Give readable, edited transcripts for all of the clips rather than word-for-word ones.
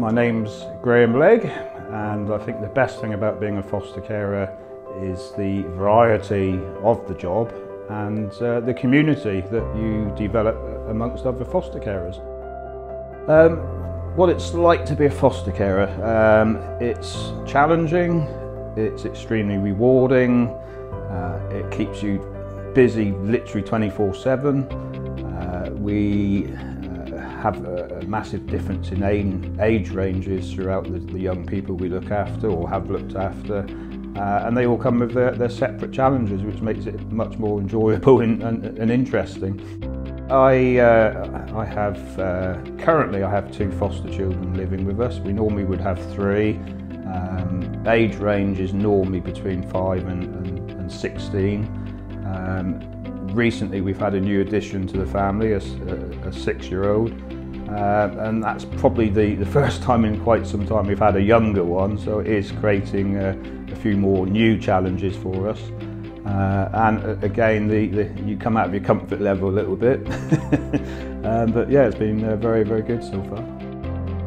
My name's Graham Legg, and I think the best thing about being a foster carer is the variety of the job and the community that you develop amongst other foster carers. What it's like to be a foster carer, it's challenging, it's extremely rewarding, it keeps you busy literally 24/7. We have a massive difference in age ranges throughout the young people we look after or have looked after, and they all come with their separate challenges, which makes it much more enjoyable and interesting. Currently I have 2 foster children living with us. We normally would have 3. Age range is normally between 5 and 16. Recently we've had a new addition to the family, a 6-year-old, and that's probably the first time in quite some time we've had a younger one, so it is creating a few more new challenges for us. And again, you come out of your comfort level a little bit. But yeah, it's been very, very good so far.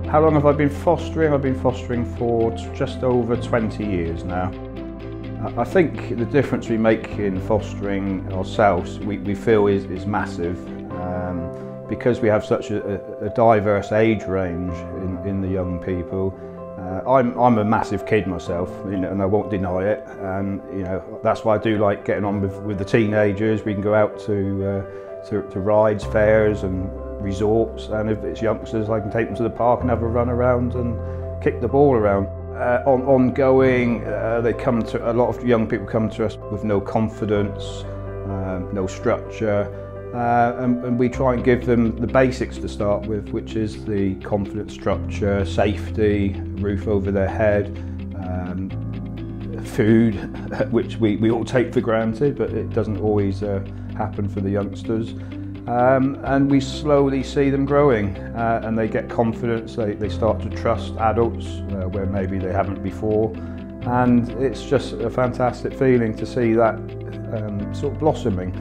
How long have I been fostering? I've been fostering for just over 20 years now. I think the difference we make in fostering ourselves, we feel is massive. Because we have such a diverse age range in the young people. I'm a massive kid myself, and I won't deny it. And that's why I do like getting on with the teenagers. We can go out to rides, fairs, and resorts. And if it's youngsters, I can take them to the park and have a run around and kick the ball around. Ongoing, a lot of young people come to us with no confidence, no structure. And we try and give them the basics to start with, which is the confidence, structure, safety, roof over their head, food, which we all take for granted, but it doesn't always happen for the youngsters. And we slowly see them growing, and they get confidence, they start to trust adults where maybe they haven't before. And it's just a fantastic feeling to see that sort of blossoming.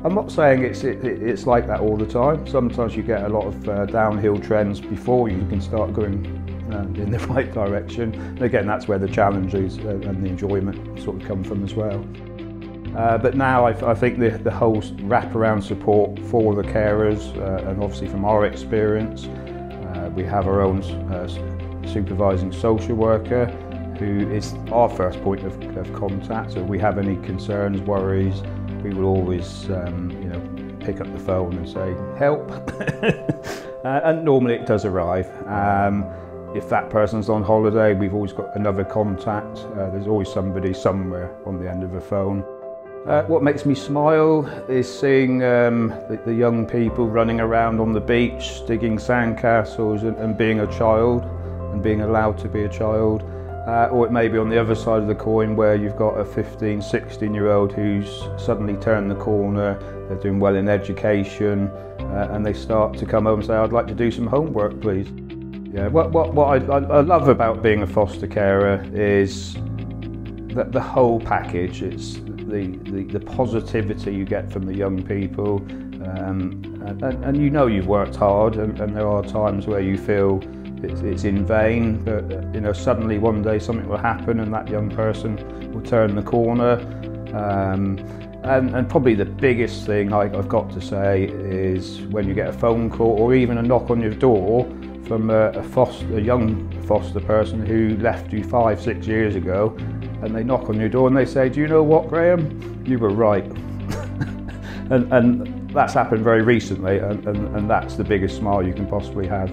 I'm not saying it's like that all the time. Sometimes you get a lot of downhill trends before you can start going in the right direction. And again, that's where the challenges and the enjoyment sort of come from as well. But now I think the whole wraparound support for the carers, and obviously from our experience, we have our own supervising social worker who is our first point of contact. So if we have any concerns, worries, we will always pick up the phone and say, help. And normally it does arrive. If that person's on holiday, we've always got another contact. There's always somebody somewhere on the end of the phone. What makes me smile is seeing the young people running around on the beach, digging sandcastles and being a child and being allowed to be a child. Or it may be on the other side of the coin where you've got a 15, 16-year-old who's suddenly turned the corner, they're doing well in education, and they start to come home and say, I'd like to do some homework, please. Yeah, what I love about being a foster carer is that the whole package. It's the positivity you get from the young people, and you've worked hard, and there are times where you feel it's in vain, but suddenly one day something will happen and that young person will turn the corner. And probably the biggest thing I've got to say is when you get a phone call or even a knock on your door from a young foster person who left you 5, 6 years ago, and they knock on your door and they say, do you know what, Graham? You were right. and that's happened very recently, and that's the biggest smile you can possibly have.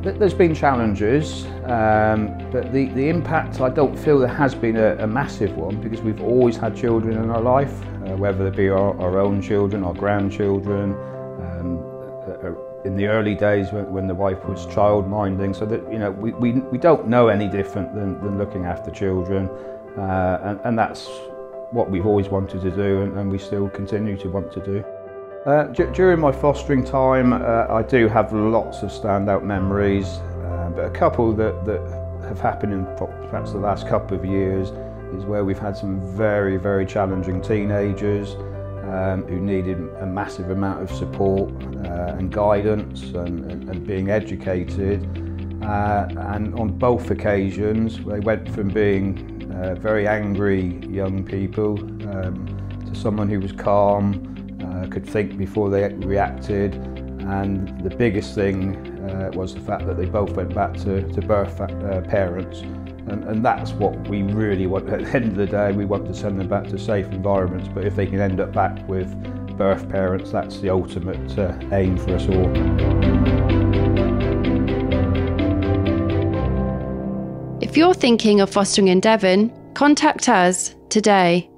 There's been challenges, but the impact, I don't feel there has been a massive one, because we've always had children in our life, whether it be our own children, our grandchildren, in the early days when the wife was child-minding, so that we don't know any different than looking after children, and that's what we've always wanted to do, and we still continue to want to do. During my fostering time, I do have lots of standout memories, but a couple that have happened in perhaps the last couple of years is where we've had some very, very challenging teenagers, who needed a massive amount of support and guidance and being educated. And on both occasions, they went from being very angry young people to someone who was calm, could think before they reacted. And the biggest thing was the fact that they both went back to birth parents. And that's what we really want. At the end of the day, we want to send them back to safe environments, but if they can end up back with birth parents, that's the ultimate aim for us all. If you're thinking of fostering in Devon, contact us today.